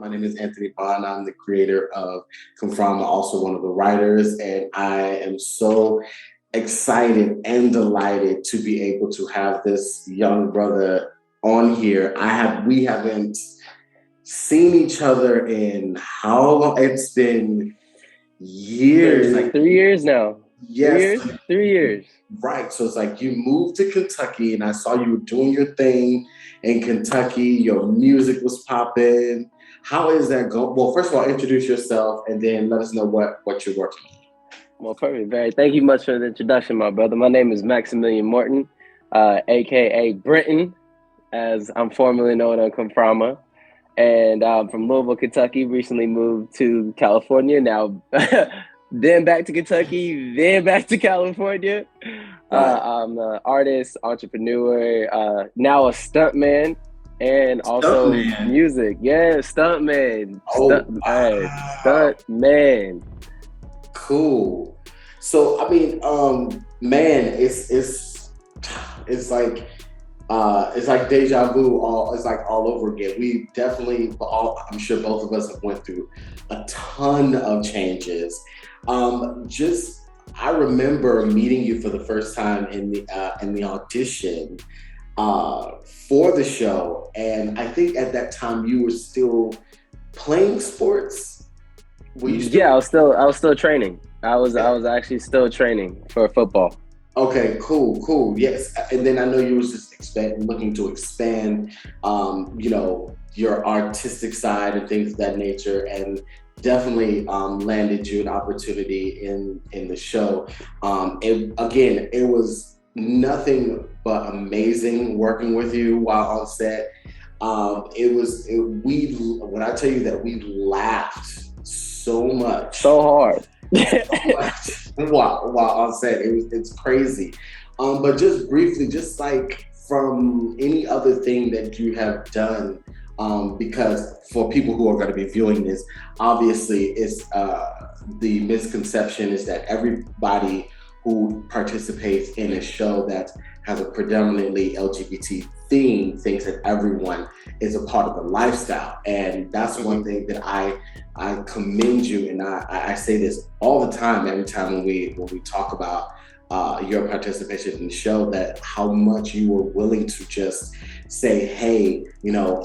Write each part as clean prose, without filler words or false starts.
My name is Anthony Bawn. I'm the creator of Conframa, also one of the writers, and I am so excited and delighted to be able to have this young brother on here. We haven't seen each other in how long? It's been years. Like 3 years now. Yes. 3 years. Right. So it's like you moved to Kentucky and I saw you were doing your thing in Kentucky. Your music was popping. How is that going? Well, first of all, introduce yourself and then let us know what you're working on. Well, perfect. Thank you much for the introduction, my brother. My name is Max Morten, aka Brenton, as I'm formerly known on Conframa. And I'm from Louisville, Kentucky. Recently moved to California. Now, then back to Kentucky, then back to California. I'm an artist, entrepreneur, now a stuntman, and also music. Yeah, stuntman. Stuntman. Cool. So I mean, man, it's like deja vu. It's like all over again. We definitely, I'm sure both of us have went through a ton of changes. I remember meeting you for the first time in the audition for the show, and I think at that time you were still playing sports. Yeah, I was still training. I was actually still training for football. Okay, cool. Yes, and then I know you was just looking to expand, your artistic side and things of that nature, and definitely landed you an opportunity in the show. It was nothing but amazing working with you while on set. When I tell you that we laughed so much, so hard. while on set, it's crazy. But just briefly, just like from any other thing that you have done, because for people who are going to be viewing this, obviously it's the misconception is that everybody who participates in a show that has a predominantly LGBT theme thinks that everyone is a part of the lifestyle. And that's one thing that I commend you, and I say this all the time, every time when we talk about your participation in the show, that how much you were willing to just say, hey,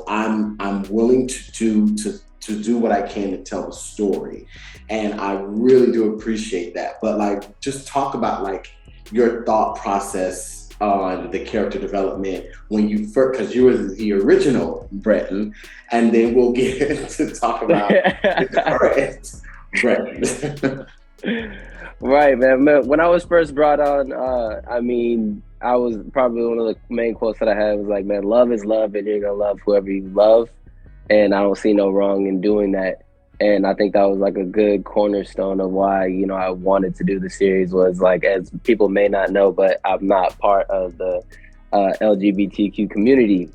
I'm willing to do what I can to tell the story. And I really do appreciate that. But just talk about your thought process on the character development when you first, because you were the original Brenton, and then we'll get to talk about the current Brenton. Right, man. When I was first brought on, I was probably one of the main quotes that I had was like, man, love is love, and you're gonna love whoever you love, and I don't see no wrong in doing that. And I think that was like a good cornerstone of why, I wanted to do the series. Was like, as people may not know, but I'm not part of the LGBTQ community.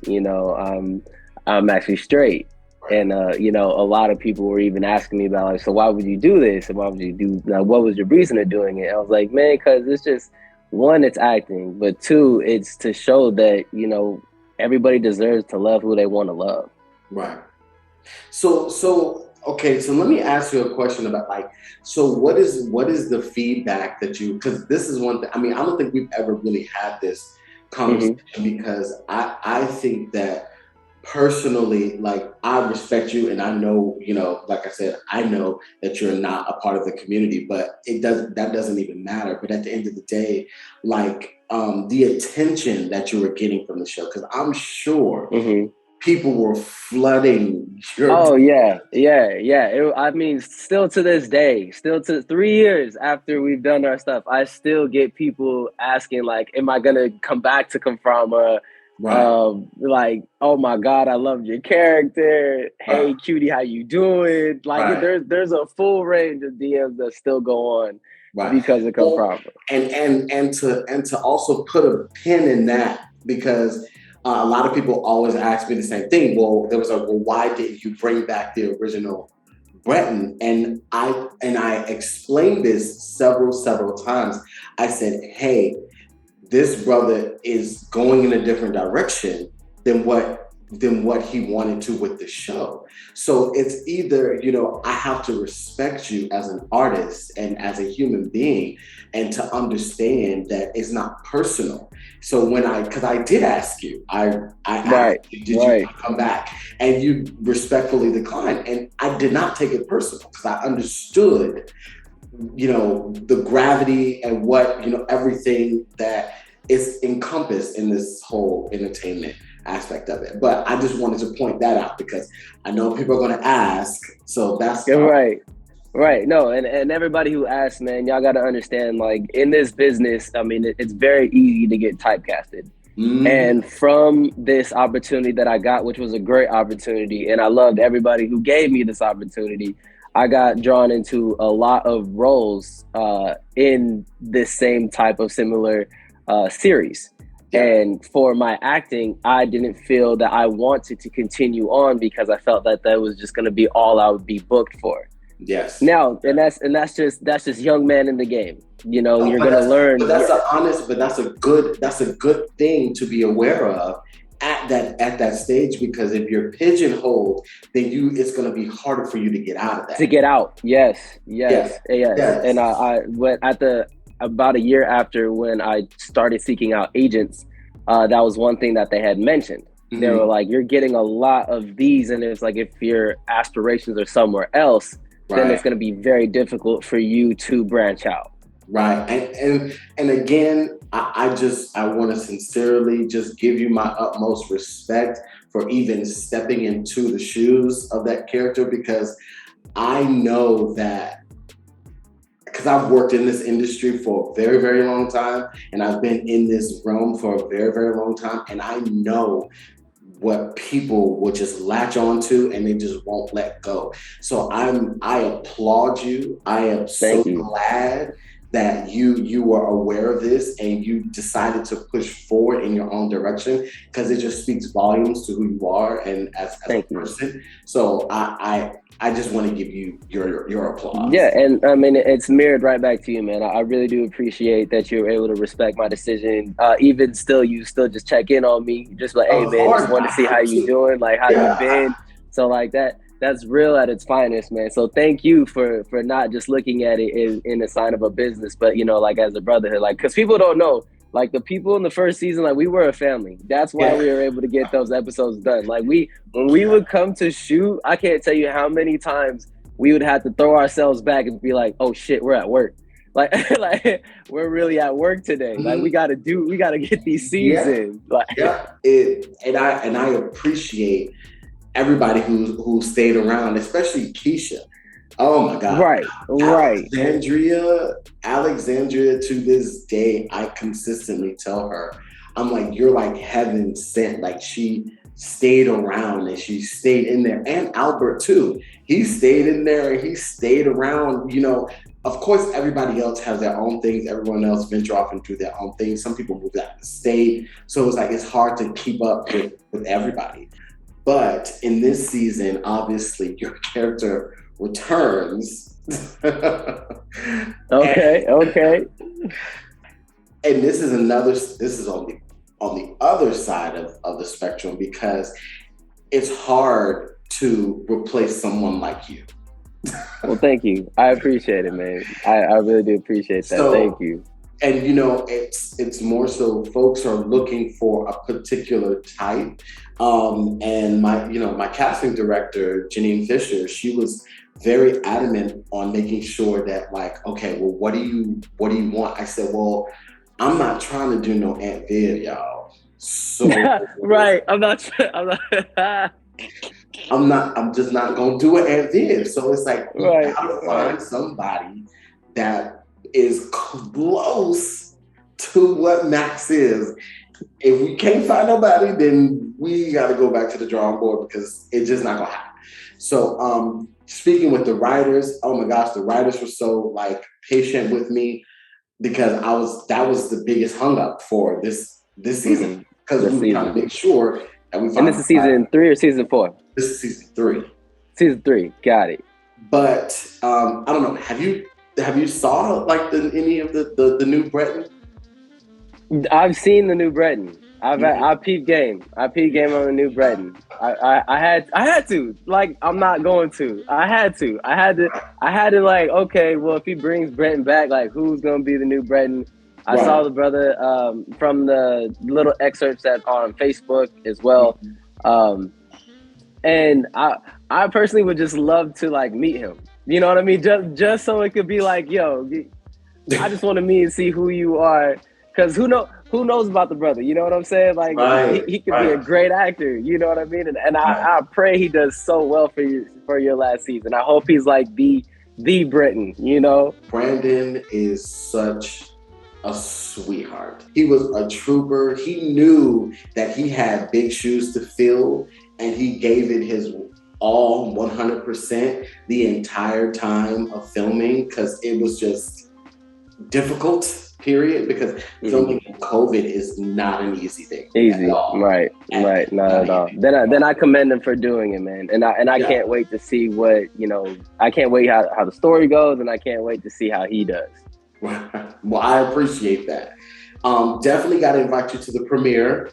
I'm actually straight. And, a lot of people were even asking me about, so why would you do this? And why would you do, what was your reason of doing it? I was like, man, because it's just, one, it's acting, but two, it's to show that, everybody deserves to love who they want to love. Right. Okay, so let me ask you a question about so what is the feedback that because this is one thing, I don't think we've ever really had this conversation, because I think that personally, I respect you, and I know, like I said, I know that you're not a part of the community, but that doesn't even matter. But at the end of the day, the attention that you were getting from the show, because I'm sure people were flooding your... Oh, yeah. Still to this day, still to 3 years after we've done our stuff, I still get people asking, am I going to come back to Conframa? Right. Oh my God, I loved your character. Hey, cutie, how you doing? There's a full range of DMs that still go on because of Conframa. And to also put a pin in that, because a lot of people always ask me the same thing. Well, there was why didn't you bring back the original Brenton? And I explained this several times. I said, hey, this brother is going in a different direction than what than what he wanted to with the show. So it's either, you know, I have to respect you as an artist and as a human being, and to understand that it's not personal. So because I did ask you, I asked you, did you come back? And you respectfully declined. And I did not take it personal because I understood, you know, the gravity and what, you know, everything that is encompassed in this whole entertainment aspect of it. But I just wanted to point that out because I know people are going to ask. So that's right. Right. No, and everybody who asks, man, y'all got to understand, like, in this business, I mean, it's very easy to get typecasted. Mm-hmm. And from this opportunity that I got, which was a great opportunity, and I loved everybody who gave me this opportunity, I got drawn into a lot of roles in this same type of similar series. Yeah. And for my acting, I didn't feel that I wanted to continue on because I felt that was just going to be all I would be booked for. Yes. Now, and that's just young man in the game. You know, you're gonna learn. But that's a good thing to be aware of at that stage, because if you're pigeonholed, then it's gonna be harder for you to get out of that. To get out, yes. And I went about a year after when I started seeking out agents. That was one thing that they had mentioned. Mm-hmm. They were like, "You're getting a lot of these," and it's like if your aspirations are somewhere else. Right. Then it's going to be very difficult for you to branch out. Right. And again, I want to sincerely just give you my utmost respect for even stepping into the shoes of that character, because I know that, because I've worked in this industry for a very, very long time, and I've been in this realm for a very, very long time, and I know what people will just latch onto and they just won't let go. So I applaud you. I am so glad that you were aware of this and you decided to push forward in your own direction, because it just speaks volumes to who you are and as a person. So I just want to give you your applause. Yeah, and I mean, it's mirrored right back to you, man. I really do appreciate that you were able to respect my decision. Even still, you still just check in on me, just like, hey, man, just want to see how you doing, like how you been. So like that's real at its finest, man. So thank you for not just looking at it in a sign of a business, but, you know, like as a brotherhood, like, because people don't know. Like the people in the first season, like we were a family. That's why we were able to get those episodes done. Like when we would come to shoot, I can't tell you how many times we would have to throw ourselves back and be like, "Oh shit, we're at work." Like we're really at work today. Like we gotta get these scenes in. Like, and I appreciate everybody who stayed around, especially Keisha. Oh my God. Right. Alexandria, to this day, I consistently tell her, I'm like, you're like heaven sent. Like, she stayed around and she stayed in there. And Albert too. He stayed in there and he stayed around. You know, of course, everybody else has their own things. Everyone else venture off and do their own things. Some people move out of the state. So it's like, it's hard to keep up with everybody. But in this season, obviously, your character returns. Okay. And this is on the other side of the spectrum, because it's hard to replace someone like you. Well, thank you. I appreciate it, man. I really do appreciate that. So, thank you. And, you know, it's more so folks are looking for a particular type. And my casting director, Janine Fisher, she was very adamant on making sure that, like, okay, well, what do you want? I said, well, I'm not trying to do no Aunt Viv, y'all. So right. I'm just not gonna do an Aunt Viv. So it's like, we gotta find somebody that is close to what Max is. If we can't find nobody, then we got to go back to the drawing board, because it's just not gonna happen. So speaking with the writers, oh my gosh, the writers were so like patient with me, because that was the biggest hung up for this season, because we were trying to make sure that we found. And this is season 3 or season 4? This is season 3. Season 3, got it. But I don't know. Have you saw like any of the new Breton? I've seen the new Breton. I peep game. I peep game on the new Breton. I had to. Like, I'm not going to. I had to. I had to, like, okay, well, if he brings Breton back, like, who's gonna be the new Breton? I saw the brother from the little excerpts that are on Facebook as well. And I personally would just love to, like, meet him. You know what I mean? Just so it could be like, yo, I just want to meet and see who you are, because who knows about the brother? You know what I'm saying? Like, he could be a great actor. You know what I mean? And I pray he does so well for your last season. I hope he's like the Britain. You know, Brandon is such a sweetheart. He was a trooper. He knew that he had big shoes to fill, and he gave it his all 100% the entire time of filming, because it was just difficult, period, because filming in COVID is not an easy thing. Easy, right, not at all. Then I commend him for doing it, man. And I can't wait to see what, I can't wait how the story goes, and I can't wait to see how he does. Well, I appreciate that. Definitely got to invite you to the premiere.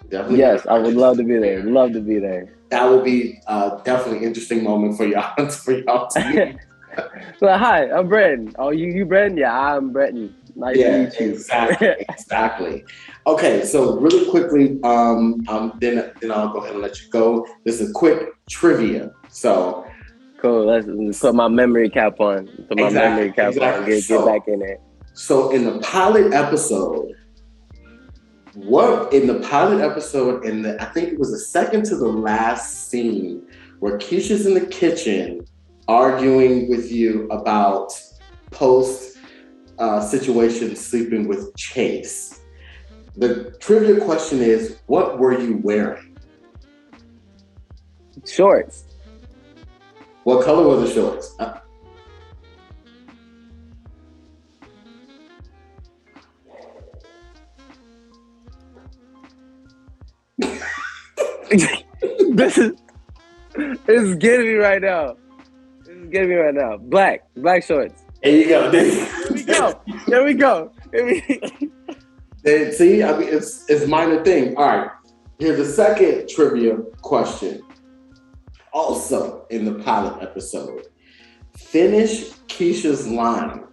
Definitely. Yes, I would love to be there. Love to be there. That would be definitely an interesting moment for y'all to meet. Well, hi, I'm Brenton. Oh, you Brenton? Yeah, I'm Brenton. Nice to meet you. Exactly. Okay, so really quickly, then I'll go ahead and let you go. This is a quick trivia. So cool. Let's put my memory cap on. Put my memory cap on. Get back in there. So in the pilot episode, I think it was the second to the last scene, where Keisha's in the kitchen arguing with you about post situation sleeping with Chase. The trivia question is, what were you wearing? Shorts. What color were the shorts? This is getting me right now. Black shorts. There you go. There we go. See, I mean, it's minor thing. All right. Here's the second trivia question. Also in the pilot episode, finish Keisha's line.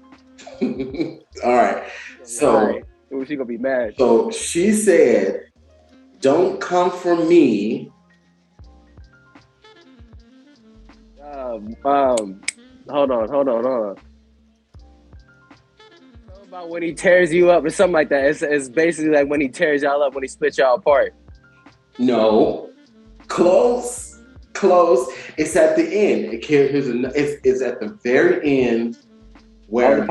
All right. So she gonna be mad. So she said, "Don't come for me." Hold on. About when he tears you up or something like that. It's basically like when he tears y'all up, when he splits y'all apart. No, close. It's at the end. It's at the very end where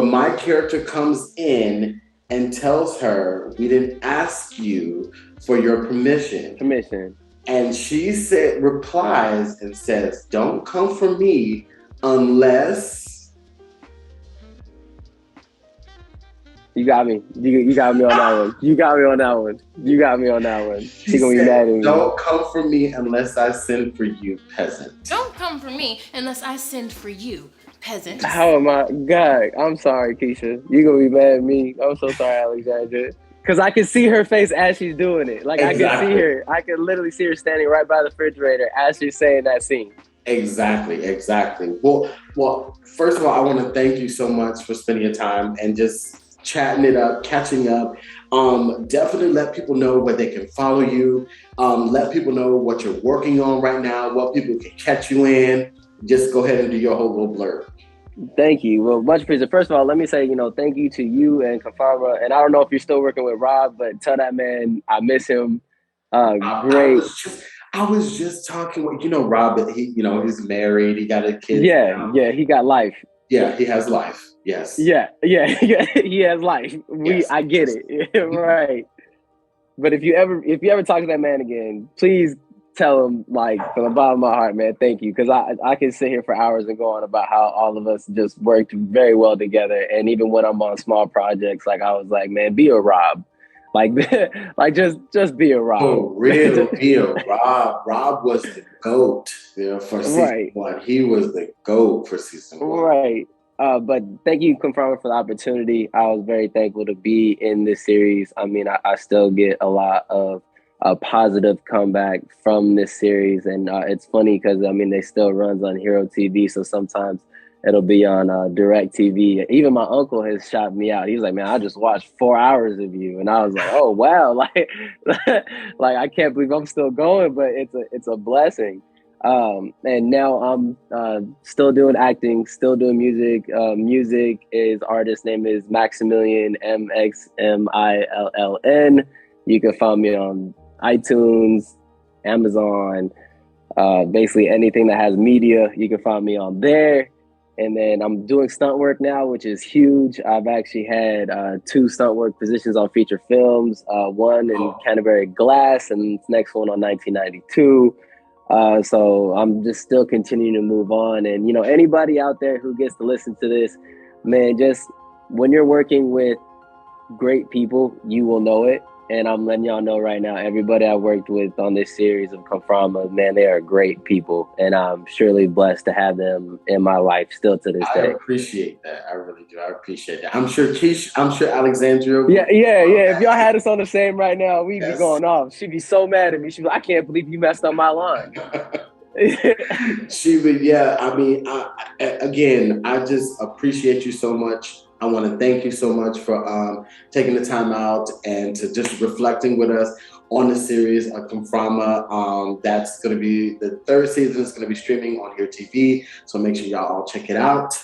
my character comes in and tells her, "We didn't ask you for your permission." And she replies and says, "Don't come for me unless." You got me. You got me on that one. You got me on that one. She gonna be mad at me. "Don't come for me unless I send for you, peasant." Don't come for me unless I send for you, peasant. How am I? God, I'm sorry, Keisha. You gonna be mad at me. I'm so sorry, Alexandra. Because I can see her face as she's doing it. Like, exactly. I can see her. I can literally see her standing right by the refrigerator as she's saying that scene. Exactly. Well, first of all, I want to thank you so much for spending your time and just chatting it up, catching up. Definitely let people know where they can follow you. Let people know what you're working on right now, what people can catch you in. Just go ahead and do your whole little blurb. Thank you. Well, much appreciated. First of all, let me say, thank you to you and Conframa. And I don't know if you're still working with Rob, but tell that man I miss him. Great. I was just talking with, Rob, that he's married, he got a kid. Yeah, he got life. Yeah, he has life. Yes. Yeah, he has life. I get it. Right. But if you ever talk to that man again, please tell him, like, from the bottom of my heart, man, thank you. Because I can sit here for hours and go on about how all of us just worked very well together. And even when I'm on small projects, like, I was like, man, be a Rob. Like, just be a Rob. Oh, real deal. Rob was the GOAT for season 1. He was the GOAT for season 1. Right. But thank you, Conframa, for the opportunity. I was very thankful to be in this series. I mean, I still get a lot of positive comeback from this series, and it's funny because I mean, they still runs on Hero TV, so sometimes it'll be on Direct TV. Even my uncle has shot me out. He's like, "Man, I just watched 4 hours of you," and I was like, "Oh wow!" Like I can't believe I'm still going, but it's a blessing. And now I'm still doing acting, still doing music. Music is artist name is Maximilian, Maxmilln. You can find me on iTunes, Amazon, basically anything that has media. You can find me on there. And then I'm doing stunt work now, which is huge. I've actually had 2 stunt work positions on feature films, one in Canterbury Glass and next one on 1992. So I'm just still continuing to move on. And, you know, anybody out there who gets to listen to this, man, just when you're working with great people, you will know it. And I'm letting y'all know right now, everybody I worked with on this series of Conframa, man, they are great people. And I'm surely blessed to have them in my life still to this day. I appreciate that. I really do. I appreciate that. I'm sure Keish, I'm sure Alexandria. Yeah. If y'all had us on the same right now, we'd be going off. She'd be so mad at me. She'd be like, I can't believe you messed up my line. She would, yeah. I mean, again, I just appreciate you so much. I want to thank you so much for taking the time out and to just reflecting with us on the series of Conframa. That's going to be the 3rd season. Is going to be streaming on Here TV. So make sure y'all all check it out.